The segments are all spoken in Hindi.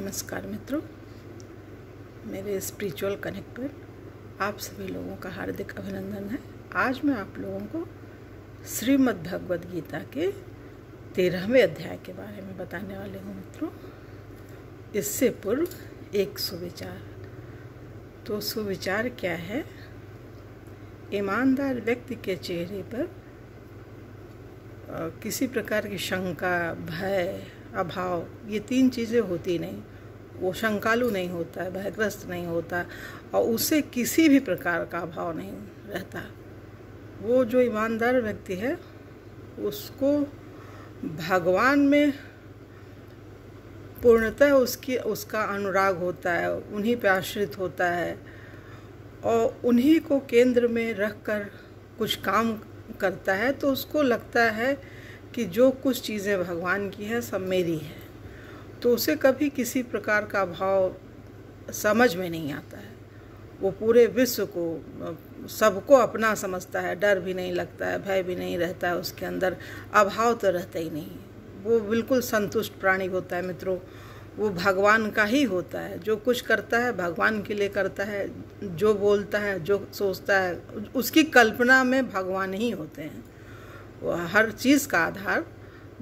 नमस्कार मित्रों, मेरे स्पिरिचुअल कनेक्ट पर आप सभी लोगों का हार्दिक अभिनंदन है। आज मैं आप लोगों को श्रीमद् भगवद गीता के 13वें अध्याय के बारे में बताने वाले हूँ मित्रों। इससे पूर्व एक सुविचार। तो सुविचार क्या है? ईमानदार व्यक्ति के चेहरे पर किसी प्रकार की शंका, भय, अभाव, ये तीन चीज़ें होती नहीं। वो शंकालु नहीं होता है, भयग्रस्त नहीं होता और उसे किसी भी प्रकार का अभाव नहीं रहता। वो जो ईमानदार व्यक्ति है उसको भगवान में पूर्णतः उसका अनुराग होता है, उन्हीं पे आश्रित होता है और उन्हीं को केंद्र में रखकर कुछ काम करता है। तो उसको लगता है कि जो कुछ चीज़ें भगवान की है सब मेरी है। तो उसे कभी किसी प्रकार का भाव समझ में नहीं आता है। वो पूरे विश्व को, सबको अपना समझता है, डर भी नहीं लगता है, भय भी नहीं रहता है उसके अंदर, अभाव तो रहता ही नहीं। वो बिल्कुल संतुष्ट प्राणी होता है मित्रों। वो भगवान का ही होता है। जो कुछ करता है भगवान के लिए करता है, जो बोलता है, जो सोचता है, उसकी कल्पना में भगवान ही होते हैं। वो हर चीज़ का आधार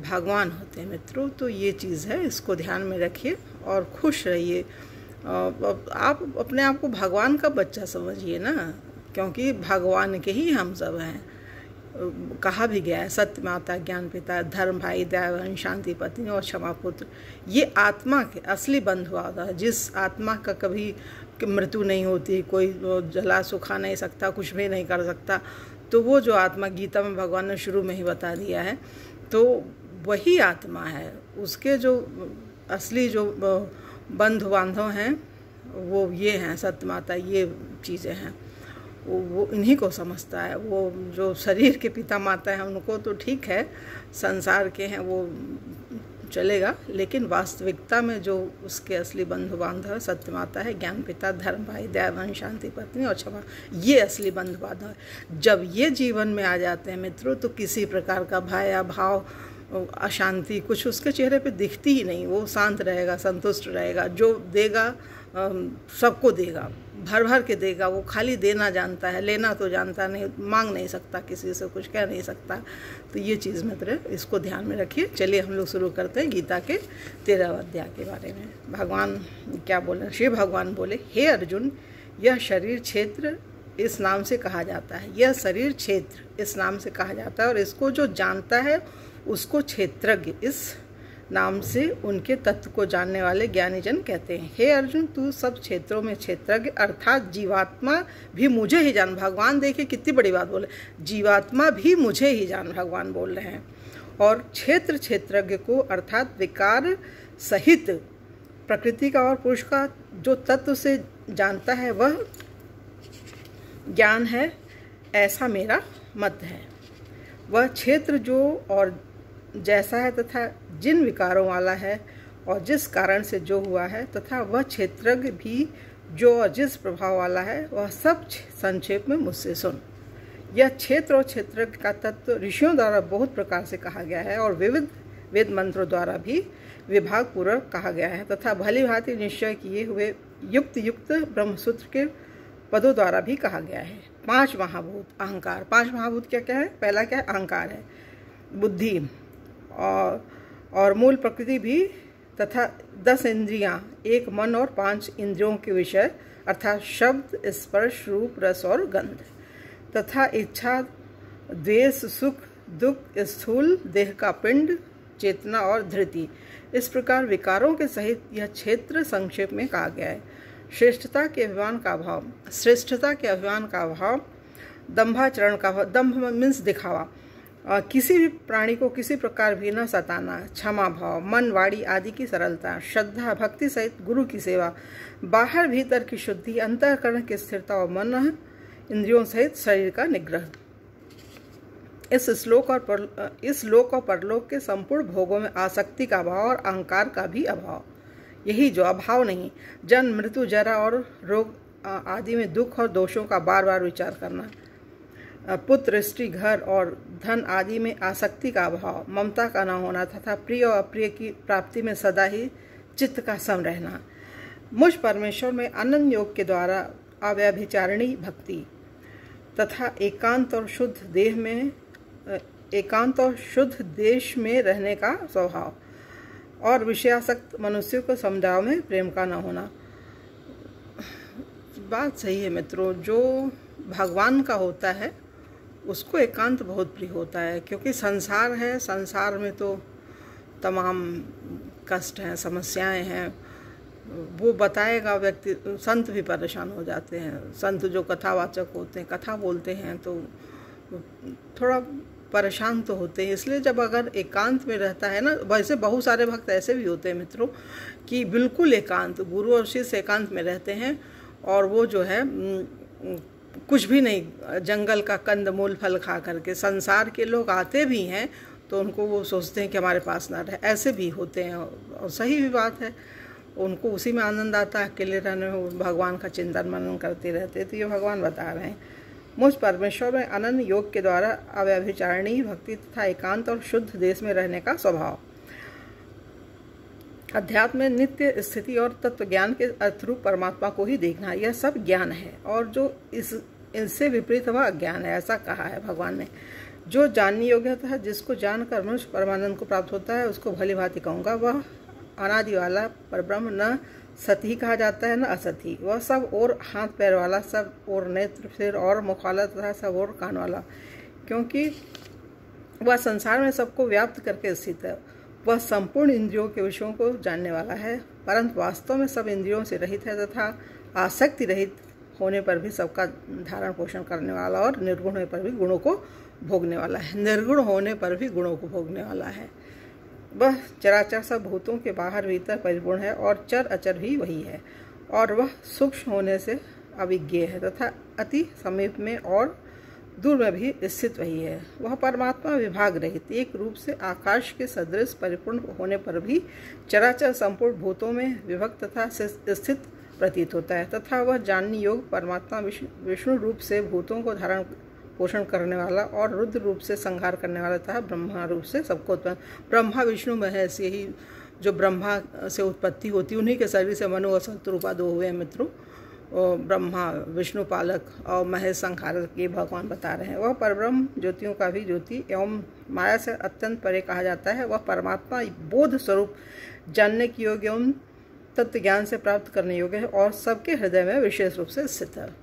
भगवान होते हैं मित्रों। तो ये चीज़ है, इसको ध्यान में रखिए और खुश रहिए। आप अपने आप को भगवान का बच्चा समझिए ना, क्योंकि भगवान के ही हम सब हैं। कहा भी गया है, सत्य माता, ज्ञान पिता, धर्म भाई, दयावान, शांति पत्नी और क्षमा पुत्र। ये आत्मा के असली बंधु आता है। जिस आत्मा का कभी मृत्यु नहीं होती, कोई जला सुखा नहीं सकता, कुछ भी नहीं कर सकता, तो वो जो आत्मा गीता में भगवान ने शुरू में ही बता दिया है, तो वही आत्मा है। उसके जो असली जो बंधु बांधव हैं वो ये हैं, सत्य माता, ये चीज़ें हैं। वो इन्हीं को समझता है। वो जो शरीर के पिता माता हैं उनको तो ठीक है, संसार के हैं वो चलेगा, लेकिन वास्तविकता में जो उसके असली बंधु बांधव है, सत्य माता है, ज्ञान पिता, धर्म भाई, दयावान, शांति पत्नी और क्षमा, ये असली बंधु बांधव है। जब ये जीवन में आ जाते हैं मित्रों, तो किसी प्रकार का भय, अभाव, अशांति कुछ उसके चेहरे पे दिखती ही नहीं। वो शांत रहेगा, संतुष्ट रहेगा। जो देगा सबको देगा, भर भर के देगा। वो खाली देना जानता है, लेना तो जानता नहीं, मांग नहीं सकता, किसी से कुछ कह नहीं सकता। तो ये चीज़ मित्र, इसको ध्यान में रखिए। चलिए हम लोग शुरू करते हैं गीता के 13वें अध्याय के बारे में। भगवान क्या बोले? श्री भगवान बोले, हे अर्जुन, यह शरीर क्षेत्र इस नाम से कहा जाता है। यह शरीर क्षेत्र इस नाम से कहा जाता है और इसको जो जानता है उसको क्षेत्रज्ञ इस नाम से उनके तत्व को जानने वाले ज्ञानी जन कहते हैं। हे अर्जुन, तू सब क्षेत्रों में क्षेत्रज्ञ अर्थात जीवात्मा भी मुझे ही जान। भगवान देखिए कितनी बड़ी बात बोले, जीवात्मा भी मुझे ही जान, भगवान बोल रहे हैं। और क्षेत्रज्ञ को अर्थात विकार सहित प्रकृति का और पुरुष का जो तत्व से जानता है वह ज्ञान है, ऐसा मेरा मत है। वह क्षेत्र जो और जैसा है तथा जिन विकारों वाला है और जिस कारण से जो हुआ है, तथा वह क्षेत्रज्ञ भी जो और जिस प्रभाव वाला है, वह सब संक्षेप में मुझसे सुन। यह क्षेत्र और क्षेत्रज्ञ का तत्व ऋषियों द्वारा बहुत प्रकार से कहा गया है और विविध वेद मंत्रों द्वारा भी विभाग पूर्वक कहा गया है, तथा भली भांति निश्चय किए हुए युक्त ब्रह्मसूत्र के पदों द्वारा भी कहा गया है। 5 महाभूत, अहंकार। 5 महाभूत क्या क्या है? पहला क्या है? अहंकार है, बुद्धि और मूल प्रकृति भी, तथा 10 इंद्रियां, 1 मन और 5 इंद्रियों के विषय अर्थात शब्द, स्पर्श, रूप, रस और गंध, तथा इच्छा, द्वेष, सुख, दुख, स्थूल देह का पिंड, चेतना और धृति। इस प्रकार विकारों के सहित यह क्षेत्र संक्षेप में कहा गया है। श्रेष्ठता के अभिमान का अभाव, श्रेष्ठता के अभिमान का अभाव, दंभाचरण का अभाव, दंभ मीन्स दिखावा, किसी भी प्राणी को किसी प्रकार भी न सताना, क्षमा भाव, मन, वाणी आदि की सरलता, श्रद्धा, भक्ति सहित गुरु की सेवा, बाहर भीतर की शुद्धि, अंतःकरण की स्थिरता और मन इंद्रियों सहित शरीर का निग्रह। इस श्लोक और परलोक के संपूर्ण भोगों में आसक्ति का अभाव और अहंकार का भी अभाव। यही जो अभाव नहीं, जन्म, मृत्यु, जरा और रोग आदि में दुख और दोषों का बार बार विचार करना, पुत्र, स्त्री, घर और धन आदि में आसक्ति का अभाव, ममता का न होना, तथा प्रिय और अप्रिय की प्राप्ति में सदा ही चित्त का सम रहना। मुझ परमेश्वर में अनन्य योग के द्वारा अव्यभिचारिणी भक्ति तथा एकांत और शुद्ध देश में रहने का स्वभाव और विषयासक्त मनुष्यों को समुदायों में प्रेम का न होना। बात सही है मित्रों, जो भगवान का होता है उसको एकांत बहुत प्रिय होता है, क्योंकि संसार है, संसार में तो तमाम कष्ट हैं, समस्याएं हैं, वो बताएगा व्यक्ति। संत भी परेशान हो जाते हैं, संत जो कथावाचक होते हैं, कथा बोलते हैं तो थोड़ा परेशान तो होते हैं। इसलिए जब अगर एकांत में रहता है ना, वैसे बहुत सारे भक्त ऐसे भी होते हैं मित्रों कि बिल्कुल एकांत, गुरु और शिष्य एकांत में रहते हैं और वो जो है कुछ भी नहीं, जंगल का कंद मूल फल खा करके, संसार के लोग आते भी हैं तो उनको वो सोचते हैं कि हमारे पास ना रहे, ऐसे भी होते हैं और सही भी बात है। उनको उसी में आनंद आता है, अकेले रहने में भगवान का चिंतन मनन करते रहते। तो ये भगवान बता रहे हैं, मुझ परमेश्वर में अनन्य योग के द्वारा अव्यभिचारिणी भक्ति तथा एकांत और शुद्ध देश में रहने का स्वभाव, अध्यात्म में नित्य स्थिति और तत्व ज्ञान के अर्थरूप परमात्मा को ही देखना, यह सब ज्ञान है। और जो इनसे विपरीत वह अज्ञान है, ऐसा कहा है भगवान ने। जो जानने योग्य है, जिसको जानकर मनुष्य परमानंद को प्राप्त होता है, उसको भली भांति कहूँगा, वह अनादि वाला परब्रह्म न सती कहा जाता है न असती। वह सब और हाथ पैर वाला, सब और नेत्र, सिर और मुख वाला तथा सब और कान वाला, क्योंकि वह संसार में सबको व्याप्त करके स्थित है। वह संपूर्ण इंद्रियों के विषयों को जानने वाला है, परंतु वास्तव में सब इंद्रियों से रहित है तथा आसक्ति रहित होने पर भी सबका धारण पोषण करने वाला और निर्गुण होने पर भी गुणों को भोगने वाला है। निर्गुण होने पर भी गुणों को भोगने वाला है। वह चराचर सब भूतों के बाहर भीतर परिपूर्ण है और चर अचर भी वही है। और वह सूक्ष्म होने से अविज्ञेय है तथा अति समीप में और दूर में भी स्थित वही है। वह परमात्मा विभाग रहित एक रूप से आकाश के सदृश परिपूर्ण होने पर भी चराचर संपूर्ण भूतों में विभक्त तथा स्थित प्रतीत होता है तथा वह जानने योग परमात्मा विष्णु रूप से भूतों को धारण पोषण करने वाला और रुद्र रूप से संहार करने वाला तथा ब्रह्मा रूप से सबको उत्पन्न। ब्रह्मा विष्णु महेश, यही जो ब्रह्मा से उत्पत्ति होती है, उन्हीं के शरीर से मनु और शत्रुपा दो हुए हैं मित्रों। ब्रह्मा विष्णु पालक और महेश संहारक, ये भगवान बता रहे हैं। वह परब्रह्म ज्योतियों का भी ज्योति एवं माया से अत्यंत परे कहा जाता है। वह परमात्मा बोध स्वरूप जानने की योग्य एवं तत्व ज्ञान से प्राप्त करने योग्य है और सबके हृदय में विशेष रूप से स्थित है।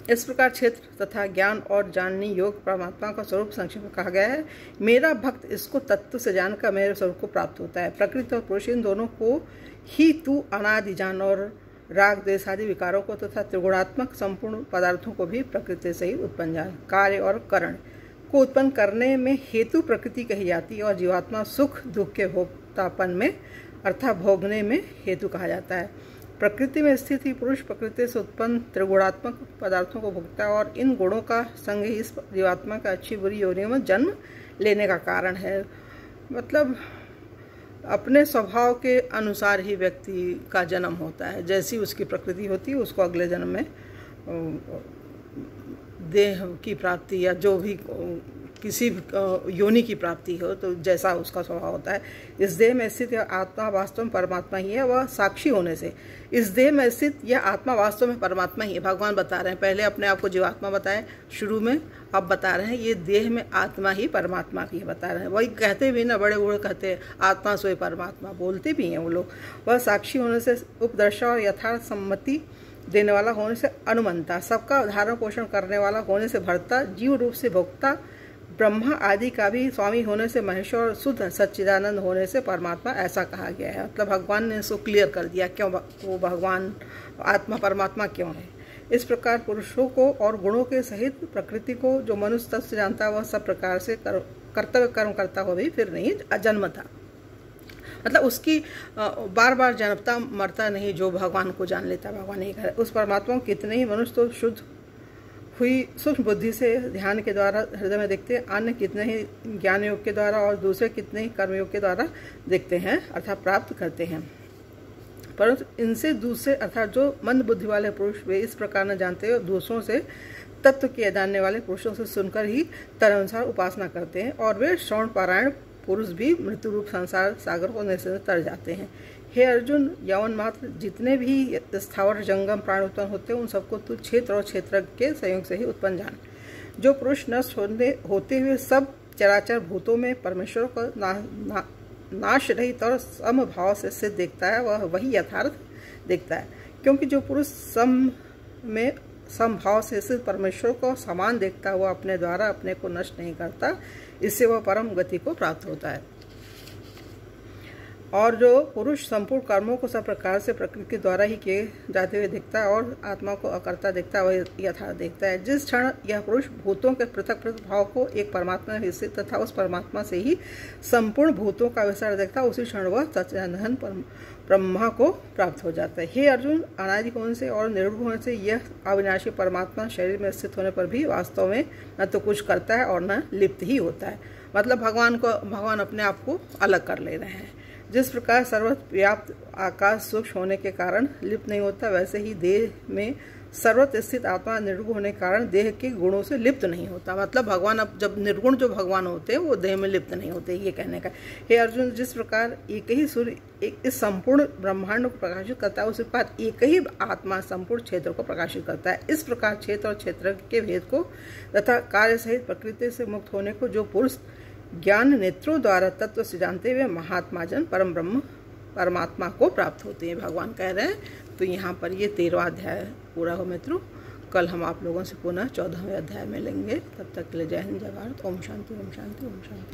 इस प्रकार क्षेत्र तथा ज्ञान और जानने योग परमात्मा का स्वरूप संक्षेप में कहा गया है। मेरा भक्त इसको तत्व से जानकर मेरे स्वरूप को प्राप्त होता है। प्रकृति और पुरुष इन दोनों को ही तू अनादि जान और राग द्वेष आदि विकारों को तथा त्रिगुणात्मक संपूर्ण पदार्थों को भी प्रकृति से ही उत्पन्न जान। कार्य और करण को उत्पन्न करने में हेतु प्रकृति कही जाती है और जीवात्मा सुख दुख के भोक्तापन में अर्थात भोगने में हेतु कहा जाता है। प्रकृति में स्थित ही पुरुष प्रकृति से उत्पन्न त्रिगुणात्मक पदार्थों को भोगता है और इन गुणों का संग ही इस जीवात्मा का अच्छी बुरी योनियों में जन्म लेने का कारण है। मतलब अपने स्वभाव के अनुसार ही व्यक्ति का जन्म होता है। जैसी उसकी प्रकृति होती है उसको अगले जन्म में देह की प्राप्ति या जो भी किसी योनि की प्राप्ति हो, तो जैसा उसका स्वभाव होता है। इस देह में स्थित यह आत्मा वास्तव में परमात्मा ही है। वह साक्षी होने से इस देह में स्थित यह आत्मा वास्तव में परमात्मा ही है। भगवान बता रहे हैं, पहले अपने आप को जीवात्मा बताए शुरू में, अब बता रहे हैं ये देह में आत्मा ही परमात्मा की बता रहे हैं। वही कहते भी ना, बड़े बूढ़े कहते हैं आत्मा सोई परमात्मा, बोलते भी हैं वो लोग। वह साक्षी होने से उपदर्शा और यथार्थ सम्मति देने वाला होने से अनुमंता, सबका धारण पोषण करने वाला होने से भरता, जीव रूप से भोक्ता, ब्रह्मा आदि का भी स्वामी होने से महेश्वर और शुद्ध सच्चिदानंद होने से परमात्मा, ऐसा कहा गया है। मतलब भगवान ने इसको क्लियर कर दिया क्यों वो भगवान आत्मा परमात्मा क्यों है। इस प्रकार पुरुषों को और गुणों के सहित प्रकृति को जो मनुष्य तत्व से जानता है वह सब प्रकार से कर्तव्य कर्म करता हुआ भी फिर नहीं अजन्म था। मतलब उसकी बार बार जन्मता मरता नहीं, जो भगवान को जान लेता भगवान ही करे। उस परमात्मा को कितने ही मनुष्य तो शुद्ध हुई सूक्ष्म बुद्धि से ध्यान के द्वारा हृदय में देखते हैं, अन्य कितने ही ज्ञान योग के द्वारा और दूसरे कितने ही कर्म योग के द्वारा देखते हैं अर्थात प्राप्त करते हैं। परंतु इनसे दूसरे अर्थात जो मंद बुद्धि वाले पुरुष वे इस प्रकार न जानते हैं, दूसरों से तत्व के जानने वाले पुरुषों से सुनकर ही तदनुसार उपासना करते हैं और वे श्रवण पारायण पुरुष भी मृत्यु रूप संसार सागर को निश्चित तर जाते हैं। हे अर्जुन, यौन मात्र जितने भी स्थावर जंगम प्राण उत्पन्न होते हैं उन सबको तू क्षेत्र और क्षेत्र के संयोग से ही उत्पन्न जान। जो पुरुष नष्ट होते हुए सब चराचर भूतों में परमेश्वर को नाश रहित और समभाव से स्थित देखता है, वह वही यथार्थ देखता है। क्योंकि जो पुरुष समभाव से स्थित परमेश्वर को समान देखता हुआ अपने द्वारा अपने को नष्ट नहीं करता, इससे वह परम गति को प्राप्त होता है। और जो पुरुष संपूर्ण कर्मों को सब प्रकार से प्रकृति के द्वारा ही किए जाते हुए देखता है और आत्मा को अकर्ता देखता है, वह यथार्थ देखता है। जिस क्षण यह पुरुष भूतों के पृथक पृथक भाव को एक परमात्मा में स्थित तथा उस परमात्मा से ही संपूर्ण भूतों का विस्तार देखता है, उसी क्षण वह सच्चिदानंद ब्रह्मा को प्राप्त हो जाता है। हे अर्जुन, अनादि होने से और निर्गुण होने से यह अविनाशी परमात्मा शरीर में स्थित होने पर भी वास्तव में न तो कुछ करता है और न लिप्त ही होता है। मतलब भगवान अपने आप को अलग कर ले रहे हैं। जिस प्रकार सर्वत्र व्याप्त आकाश सूक्ष्म होने के कारण लिप्त नहीं होता, वैसे ही देह में सर्वत्र स्थित आत्मा निर्गुण होने के कारण देह के गुणों से लिप्त नहीं होता। मतलब भगवान, अब जब निर्गुण जो भगवान होते हैं वो देह में लिप्त नहीं होते, ये कहने का। हे अर्जुन, जिस प्रकार एक ही सूर्य इस संपूर्ण ब्रह्मांड को प्रकाशित करता है, उसी प्रकार एक ही आत्मा संपूर्ण क्षेत्र को प्रकाशित करता है। इस प्रकार क्षेत्र और क्षेत्र के भेद को तथा कार्य सहित प्रकृति से मुक्त होने को जो पुरुष ज्ञान नेत्रों द्वारा तत्व से जानते हुए महात्मा जन परम ब्रह्म परमात्मा को प्राप्त होते हैं, भगवान कह रहे हैं। तो यहाँ पर ये 13वां अध्याय पूरा हो मित्रों। कल हम आप लोगों से पुनः 14वें अध्याय में लेंगे। तब तक के लिए जय हिंद, जय भारत। ओम शांति, ओम शांति, ओम शांति।